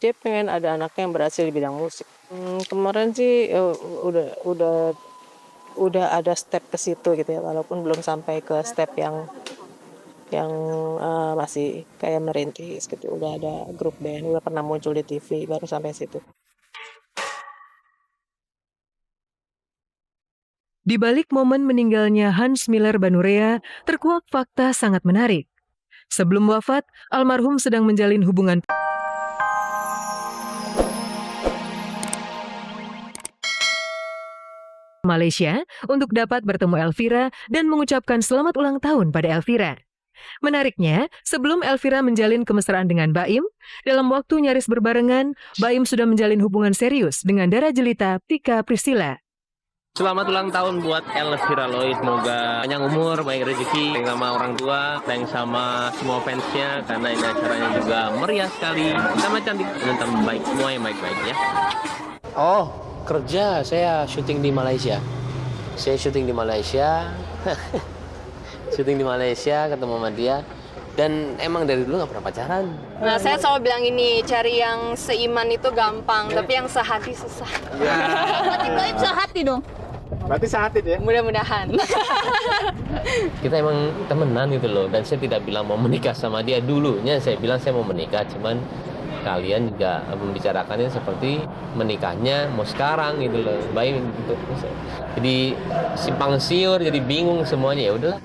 dia pengen ada anaknya yang berhasil di bidang musik. Kemarin sih udah ada step ke situ gitu ya, walaupun belum sampai ke step yang masih kayak merintis gitu. Udah ada grup band, udah pernah muncul di TV, baru sampai situ. Di balik momen meninggalnya Hans Miller Banurea, terkuak fakta sangat menarik. Sebelum wafat, almarhum sedang menjalin hubungan Malaysia untuk dapat bertemu Elvira dan mengucapkan selamat ulang tahun pada Elvira. Menariknya, sebelum Elvira menjalin kemesraan dengan Baim, dalam waktu nyaris berbarengan, Baim sudah menjalin hubungan serius dengan darah jelita Tika Priscilla. Selamat ulang tahun buat Elvira Lloyd. Semoga panjang umur, banyak rezeki, sayang sama orang tua, sayang sama semua fansnya, karena ini acaranya juga meriah sekali, sama cantik, dan tambah baik. Semua yang baik-baik ya. Oh, kerja. Saya syuting di Malaysia. Syuting di Malaysia, ketemu sama dia. Dan emang dari dulu gak pernah pacaran. Nah, saya selalu bilang ini, cari yang seiman itu gampang, tapi yang sehati susah. Berarti Baim sehati dong? Berarti sehatin ya? Mudah-mudahan. Kita emang temenan gitu loh. Dan saya tidak bilang mau menikah sama dia dulunya. Saya bilang saya mau menikah, cuman kalian juga membicarakannya seperti menikahnya mau sekarang gitu loh. Baik gitu. Jadi simpang siur, jadi bingung semuanya. Ya udahlah.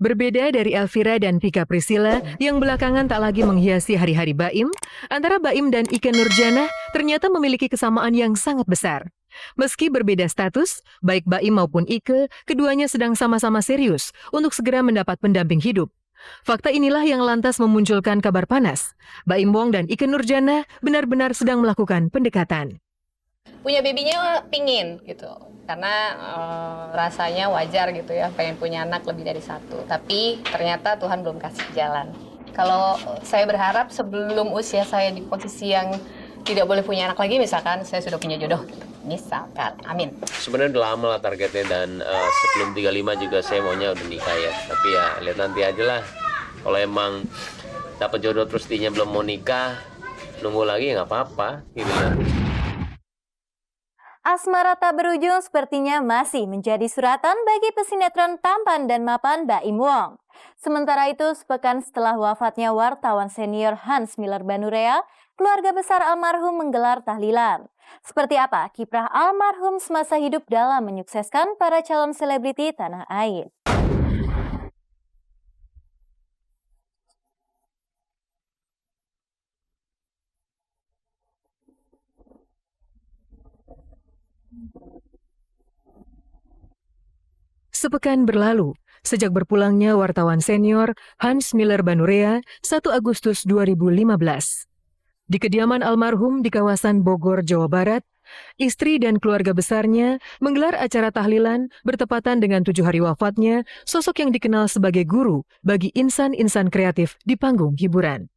Berbeda dari Elvira dan Tika Priscilla yang belakangan tak lagi menghiasi hari-hari Baim, antara Baim dan Ikke Nurjanah ternyata memiliki kesamaan yang sangat besar. Meski berbeda status, baik Baim maupun Ikke, keduanya sedang sama-sama serius untuk segera mendapat pendamping hidup. Fakta inilah yang lantas memunculkan kabar panas. Baim Wong dan Ikke Nurjanah benar-benar sedang melakukan pendekatan. Punya babynya pingin gitu, karena rasanya wajar gitu ya, pengen punya anak lebih dari satu. Tapi ternyata Tuhan belum kasih jalan. Kalau saya berharap sebelum usia saya di posisi yang tidak boleh punya anak lagi, misalkan saya sudah punya jodoh gitu. Misalkan, amin. Sebenarnya udah lama lah targetnya, dan sebelum 35 juga saya maunya udah nikah ya. Tapi ya lihat nanti aja lah. Kalau emang dapat jodoh terus dianya belum mau nikah, nunggu lagi ya nggak apa-apa gitu ya. Asmara tak berujung sepertinya masih menjadi suratan bagi pesinetron tampan dan mapan Baim Wong. Sementara itu, sepekan setelah wafatnya wartawan senior Hans Miller Banurea, keluarga besar almarhum menggelar tahlilan. Seperti apa kiprah almarhum semasa hidup dalam menyukseskan para calon selebriti tanah air? Sepekan berlalu, sejak berpulangnya wartawan senior Hans Miller Banurea 1 Agustus 2015. Di kediaman almarhum di kawasan Bogor, Jawa Barat, istri dan keluarga besarnya menggelar acara tahlilan bertepatan dengan 7 hari wafatnya, sosok yang dikenal sebagai guru bagi insan-insan kreatif di panggung hiburan.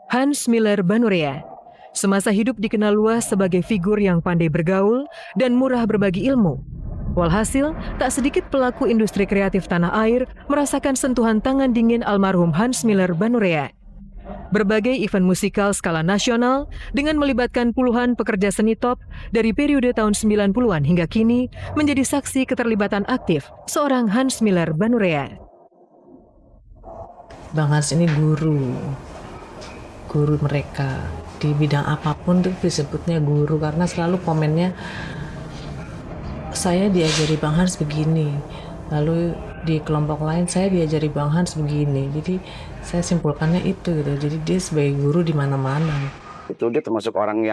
Hans Miller Banurea semasa hidup dikenal luas sebagai figur yang pandai bergaul dan murah berbagi ilmu. Walhasil, tak sedikit pelaku industri kreatif tanah air merasakan sentuhan tangan dingin almarhum Hans Miller Banurea. Berbagai event musikal skala nasional dengan melibatkan puluhan pekerja seni top dari periode tahun 90-an hingga kini menjadi saksi keterlibatan aktif seorang Hans Miller Banurea. Bang Hans ini guru mereka di bidang apapun tuh disebutnya guru, karena selalu komennya, saya diajari Bang Hans begini, lalu di kelompok lain saya diajari Bang Hans begini. Jadi saya simpulkannya itu gitu. Jadi dia sebagai guru di mana-mana. Itu dia termasuk orang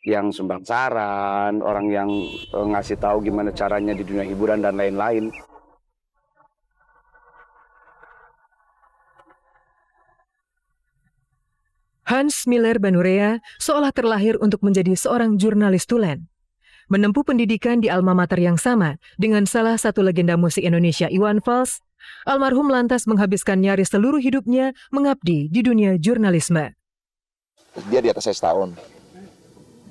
yang sumbang saran, orang yang ngasih tahu gimana caranya di dunia hiburan dan lain-lain. Hans Miller Banurea seolah terlahir untuk menjadi seorang jurnalis tulen. Menempuh pendidikan di alma mater yang sama dengan salah satu legenda musik Indonesia Iwan Fals, almarhum lantas menghabiskan nyaris seluruh hidupnya mengabdi di dunia jurnalisme. Dia di atas saya setahun.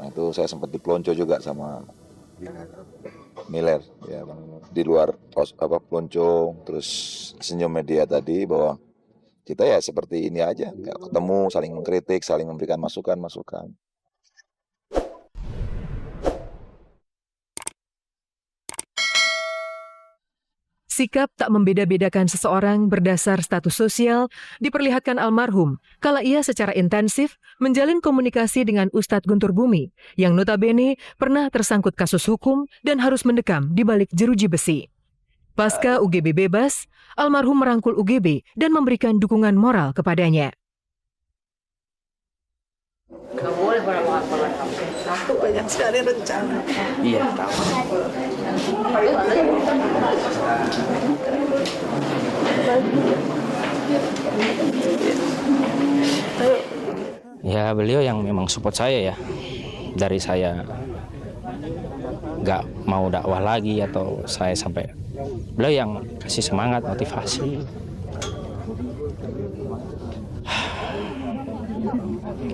Nah itu saya sempat dipelonco juga sama Miller, ya, di luar pelonco, terus senyum media tadi bahwa kita ya seperti ini aja, ketemu, saling mengkritik, saling memberikan masukan. Sikap tak membeda-bedakan seseorang berdasar status sosial diperlihatkan almarhum kala ia secara intensif menjalin komunikasi dengan Ustadz Guntur Bumi yang notabene pernah tersangkut kasus hukum dan harus mendekam di balik jeruji besi. Pasca UGB bebas, almarhum merangkul UGB dan memberikan dukungan moral kepadanya. Banyak sekali rencana. Iya. Ya beliau yang memang support saya ya. Dari saya nggak mau dakwah lagi atau saya sampai beliau yang kasih semangat, motivasi.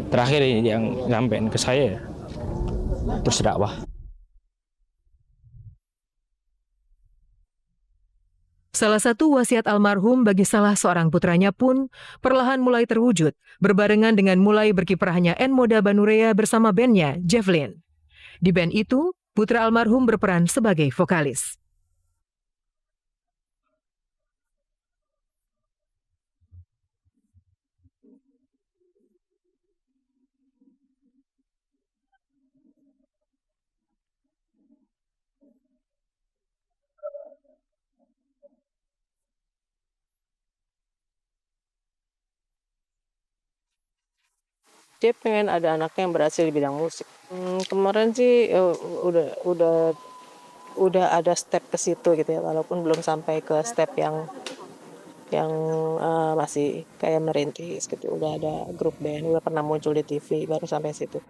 Terakhir yang nyampein ke saya terus dakwah. Salah satu wasiat almarhum bagi salah seorang putranya pun perlahan mulai terwujud berbarengan dengan mulai berkiprahnya N-Moda Banurea bersama bandnya Javelin. Di band itu, putra almarhum berperan sebagai vokalis. Dia pengen ada anaknya yang berhasil di bidang musik. Kemarin sih udah ada step ke situ gitu ya, walaupun belum sampai ke step yang masih kayak merintis gitu. Udah ada grup band, udah pernah muncul di TV, baru sampai situ.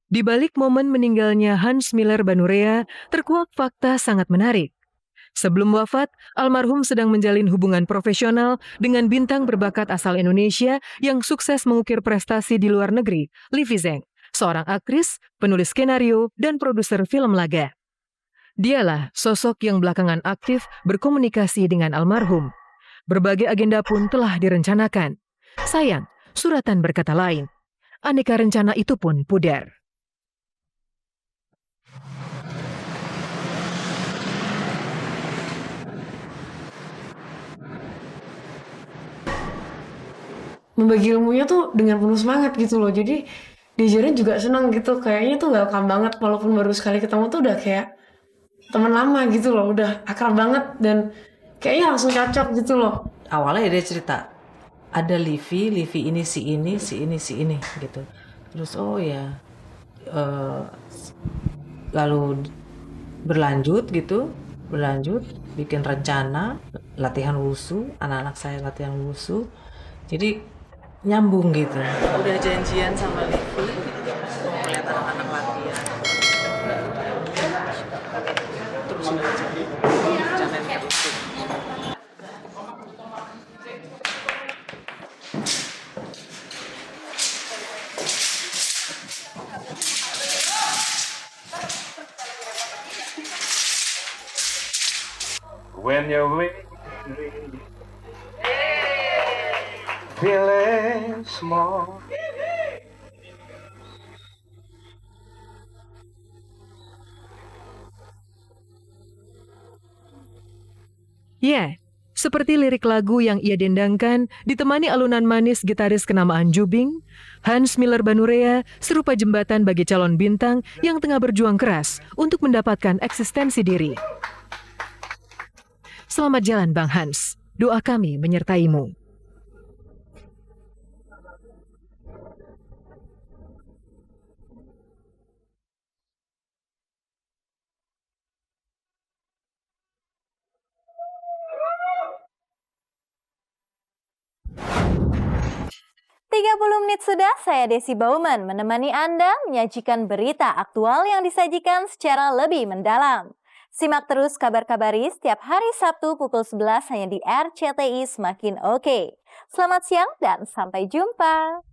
Di balik momen meninggalnya Hans Miller Banurea, terkuak fakta sangat menarik. Sebelum wafat, almarhum sedang menjalin hubungan profesional dengan bintang berbakat asal Indonesia yang sukses mengukir prestasi di luar negeri, Livi Zeng, seorang aktris, penulis skenario, dan produser film laga. Dialah sosok yang belakangan aktif berkomunikasi dengan almarhum. Berbagai agenda pun telah direncanakan. Sayang, suratan berkata lain. Aneka rencana itu pun pudar. Membagi ilmunya tuh dengan penuh semangat gitu loh. Jadi diajarin juga senang gitu. Kayaknya tuh welcome banget walaupun baru sekali ketemu tuh udah kayak teman lama gitu loh. Udah akrab banget dan kayaknya langsung cocok gitu loh. Awalnya dia cerita ada Livi ini si ini gitu. Terus oh ya lalu berlanjut bikin rencana latihan wushu, anak-anak saya latihan wushu. Jadi nyambung gitu. Udah janjian sama Livi mau ngeliat anak-anak latihan. Terusin aja. Rencanain terus. When you're weary, feeling small. Ya, seperti lirik lagu yang ia dendangkan ditemani alunan manis gitaris kenamaan Jubing, Hans Miller Banurea serupa jembatan bagi calon bintang yang tengah berjuang keras untuk mendapatkan eksistensi diri. Selamat jalan Bang Hans, doa kami menyertaimu. 30 menit sudah, saya Desi Bauman menemani Anda menyajikan berita aktual yang disajikan secara lebih mendalam. Simak terus kabar-kabari setiap hari Sabtu pukul 11 hanya di RCTI Semakin Oke. Selamat siang dan sampai jumpa.